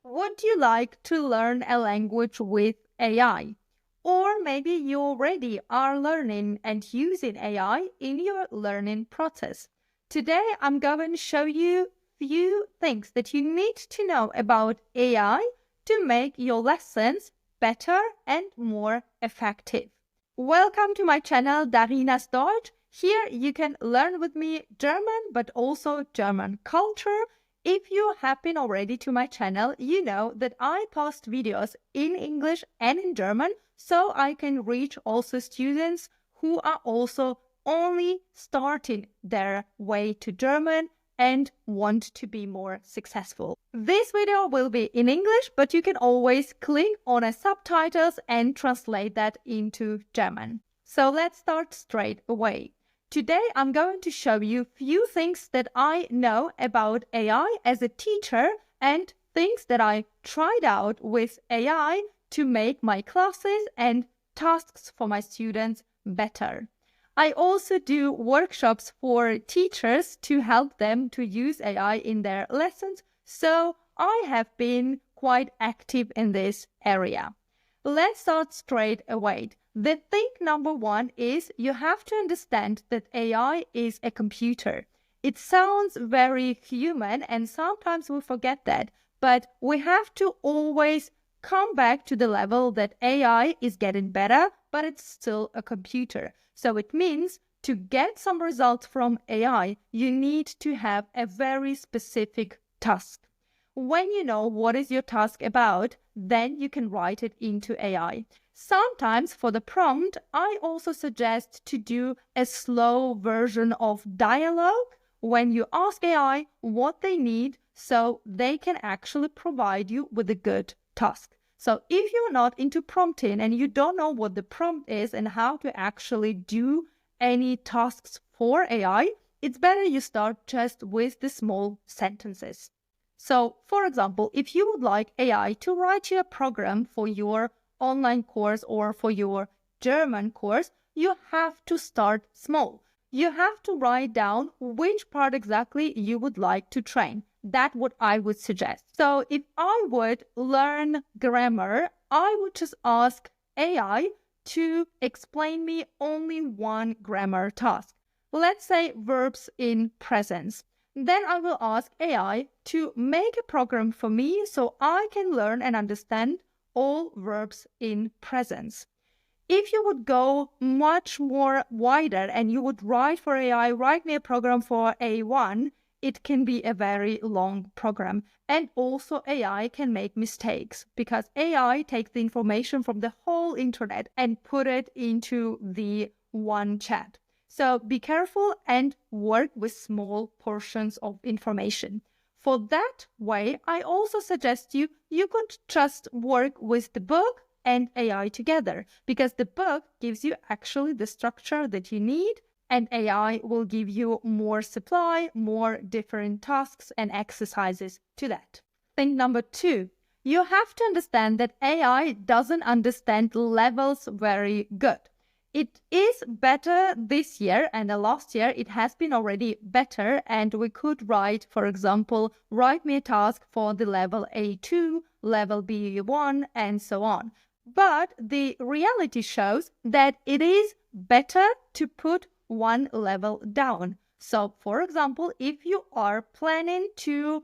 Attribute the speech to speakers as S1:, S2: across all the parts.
S1: Would you like to learn a language with AI? Or maybe you already are learning and using AI in your learning process. Today, I'm going to show you few things that you need to know about AI to make your lessons better and more effective. Welcome to my channel Darina's Deutsch. Here you can learn with me German, but also German culture. If you have been already to my channel, you know that I post videos in English and in German, so I can reach also students who are also only starting their way to German and want to be more successful. This video will be in English, but you can always click on a subtitles and translate that into German. So let's start straight away. Today, I'm going to show you few things that I know about AI as a teacher and things that I tried out with AI to make my classes and tasks for my students better. I also do workshops for teachers to help them to use AI in their lessons, so I have been quite active in this area. Let's start straight away. The thing number one is you have to understand that AI is a computer. It sounds very human and sometimes we forget that, but we have to always come back to the level that AI is getting better, but it's still a computer. So it means to get some results from AI, you need to have a very specific task. When you know what is your task about, then you can write it into AI. Sometimes for the prompt, I also suggest to do a slow version of dialogue when you ask AI what they need so they can actually provide you with a good task. So if you're not into prompting and you don't know what the prompt is and how to actually do any tasks for AI, it's better you start just with the small sentences. So, for example, if you would like AI to write you a program for your online course or for your German course, you have to start small. You have to write down which part exactly you would like to train. That's what I would suggest. So if I would learn grammar, I would just ask AI to explain me only one grammar task. Let's say verbs in presence. Then I will ask AI to make a program for me so I can learn and understand all verbs in presence. If you would go much more wider and you would write for AI, write me a program for A1, it can be a very long program. And also AI can make mistakes because AI takes the information from the whole internet and put it into the one chat. So be careful and work with small portions of information. For that way, I also suggest you could just work with the book and AI together because the book gives you actually the structure that you need and AI will give you more supply, more different tasks and exercises to that. Thing number two, you have to understand that AI doesn't understand levels very good. It is better this year and the last year it has been already better and we could write, for example, write me a task for the level A2, level B1 and so on. But the reality shows that it is better to put one level down. So, for example, if you are planning to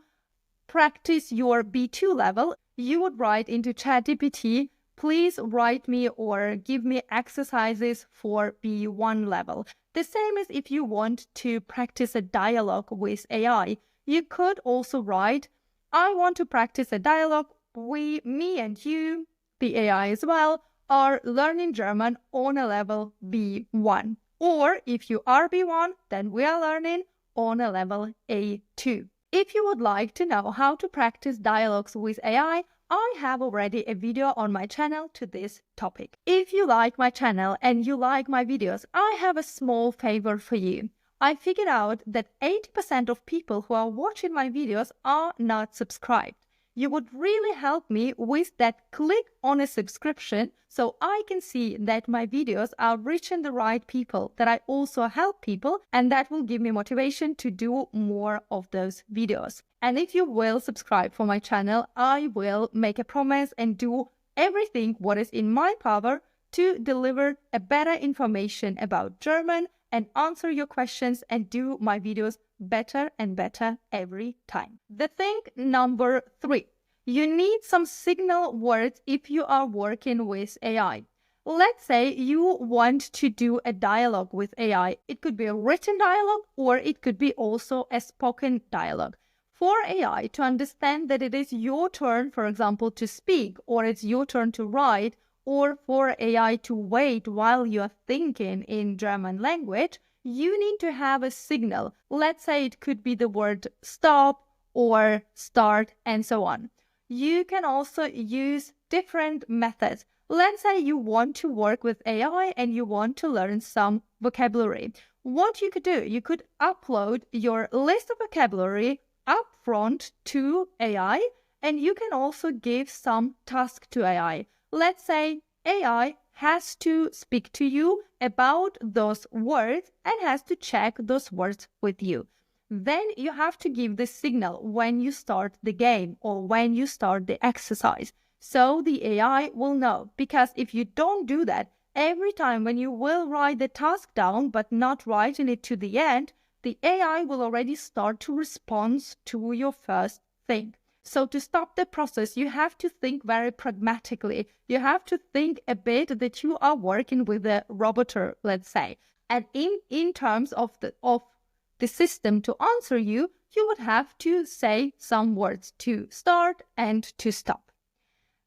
S1: practice your B2 level, you would write into ChatGPT, please write me or give me exercises for B1 level. The same as if you want to practice a dialogue with AI. You could also write, I want to practice a dialogue. Me and you, the AI as well, are learning German on a level B1. Or if you are B1, then we are learning on a level A2. If you would like to know how to practice dialogues with AI, I have already a video on my channel to this topic. If you like my channel and you like my videos, I have a small favor for you. I figured out that 80% of people who are watching my videos are not subscribed. you would really help me with that click on a subscription so I can see that my videos are reaching the right people, that I also help people, and that will give me motivation to do more of those videos. And if you will subscribe for my channel, I will make a promise and do everything what is in my power to deliver a better information about German and answer your questions and do my videos better and better every time. The thing number 3, you need some signal words if you are working with AI. Let's say you want to do a dialogue with AI. It could be a written dialogue or it could be also a spoken dialogue. For AI to understand that it is your turn, for example, to speak, or it's your turn to write, or for AI to wait while you're thinking in German language, you need to have a signal. Let's say it could be the word stop or start and so on. You can also use different methods. Let's say you want to work with AI and you want to learn some vocabulary. What you could do, you could upload your list of vocabulary upfront to AI, and you can also give some task to AI. Let's say AI has to speak to you about those words and has to check those words with you. Then you have to give the signal when you start the game or when you start the exercise. So the AI will know, because if you don't do that, every time when you will write the task down but not writing it to the end, the AI will already start to respond to your first thing. So to stop the process, you have to think very pragmatically. You have to think a bit that you are working with a roboter, let's say. And in terms of the system to answer you, you would have to say some words to start and to stop.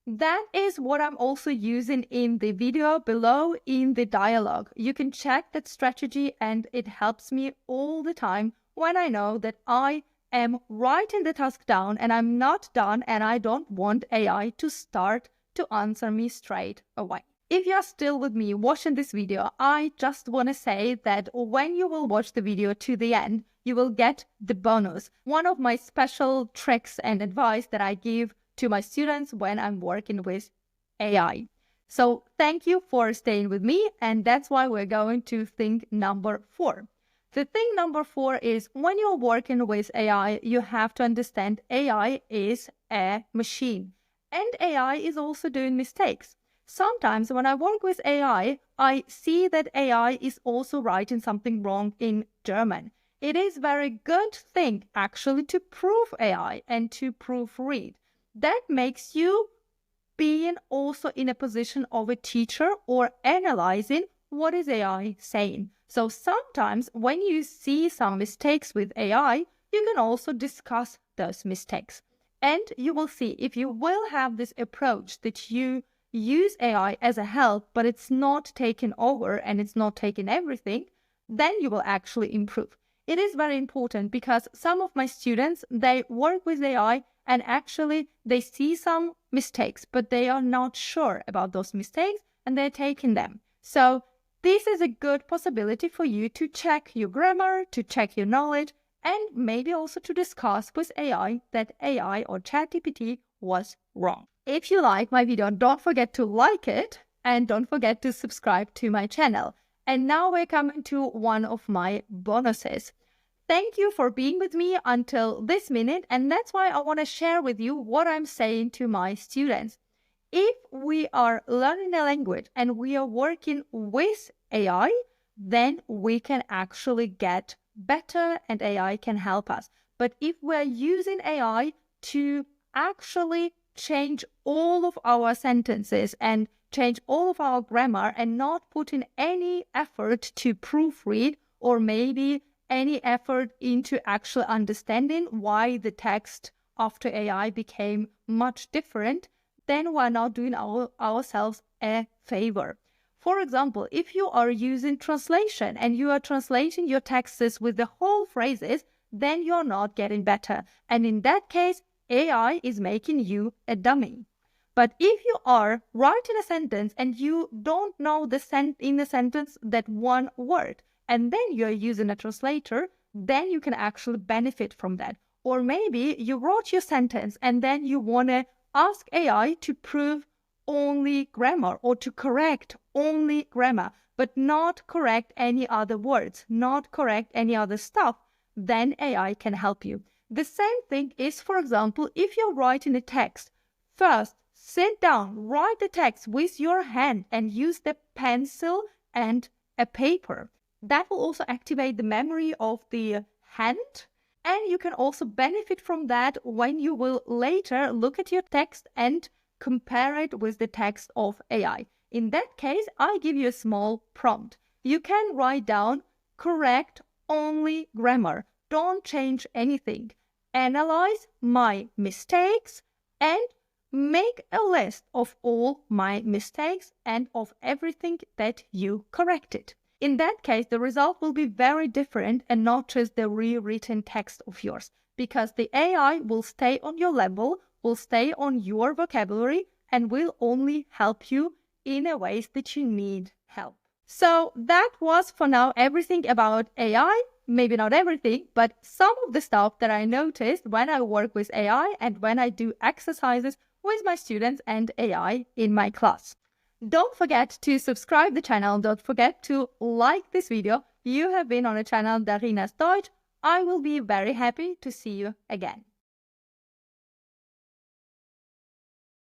S1: That is what I'm also using in the video below in the dialogue. You can check that strategy and it helps me all the time when I know that I am writing the task down and I'm not done and I don't want AI to start to answer me straight away. If you're still with me watching this video, I just want to say that when you will watch the video to the end, you will get the bonus. One of my special tricks and advice that I give to my students when I'm working with AI. So thank you for staying with me, and that's why we're going to thing number 4. The thing number 4 is when you're working with AI, you have to understand AI is a machine and AI is also doing mistakes. Sometimes when I work with AI, I see that AI is also writing something wrong in German. It is a very good thing actually to proof AI and to proofread. That makes you being also in a position of a teacher or analyzing what is AI saying. So sometimes when you see some mistakes with AI, you can also discuss those mistakes. And you will see if you will have this approach that you use AI as a help, but it's not taking over and it's not taking everything, then you will actually improve. It is very important because some of my students, they work with AI and actually they see some mistakes, but they are not sure about those mistakes and they're taking them. So this is a good possibility for you to check your grammar, to check your knowledge, and maybe also to discuss with AI that AI or ChatGPT was wrong. If you like my video, don't forget to like it and don't forget to subscribe to my channel. And now we're coming to one of my bonuses. Thank you for being with me until this minute, and that's why I want to share with you what I'm saying to my students. If we are learning a language and we are working with AI, then we can actually get better and AI can help us. But if we're using AI to actually change all of our sentences and change all of our grammar and not put in any effort to proofread or maybe any effort into actually understanding why the text after AI became much different, then we're not doing ourselves a favor. For example, if you are using translation and you are translating your texts with the whole phrases, then you're not getting better. And in that case, AI is making you a dummy. But if you are writing a sentence and you don't know in the sentence that one word, and then you're using a translator, then you can actually benefit from that. Or maybe you wrote your sentence and then you want to ask AI to prove only grammar or to correct only grammar, but not correct any other words, not correct any other stuff. Then AI can help you. The same thing is, for example, if you're writing a text. First, sit down, write the text with your hand and use the pencil and a paper. That will also activate the memory of the hand, and you can also benefit from that when you will later look at your text and compare it with the text of AI. In that case, I give you a small prompt. You can write down correct only grammar. Don't change anything. Analyze my mistakes and make a list of all my mistakes and of everything that you corrected. In that case, the result will be very different and not just the rewritten text of yours, because the AI will stay on your level, will stay on your vocabulary, and will only help you in a ways that you need help. So that was for now everything about AI. Maybe not everything, but some of the stuff that I noticed when I work with AI and when I do exercises with my students and AI in my class. Don't forget to subscribe the channel. Don't forget to like this video. You have been on a channel Darina's Deutsch. I will be very happy to see you again.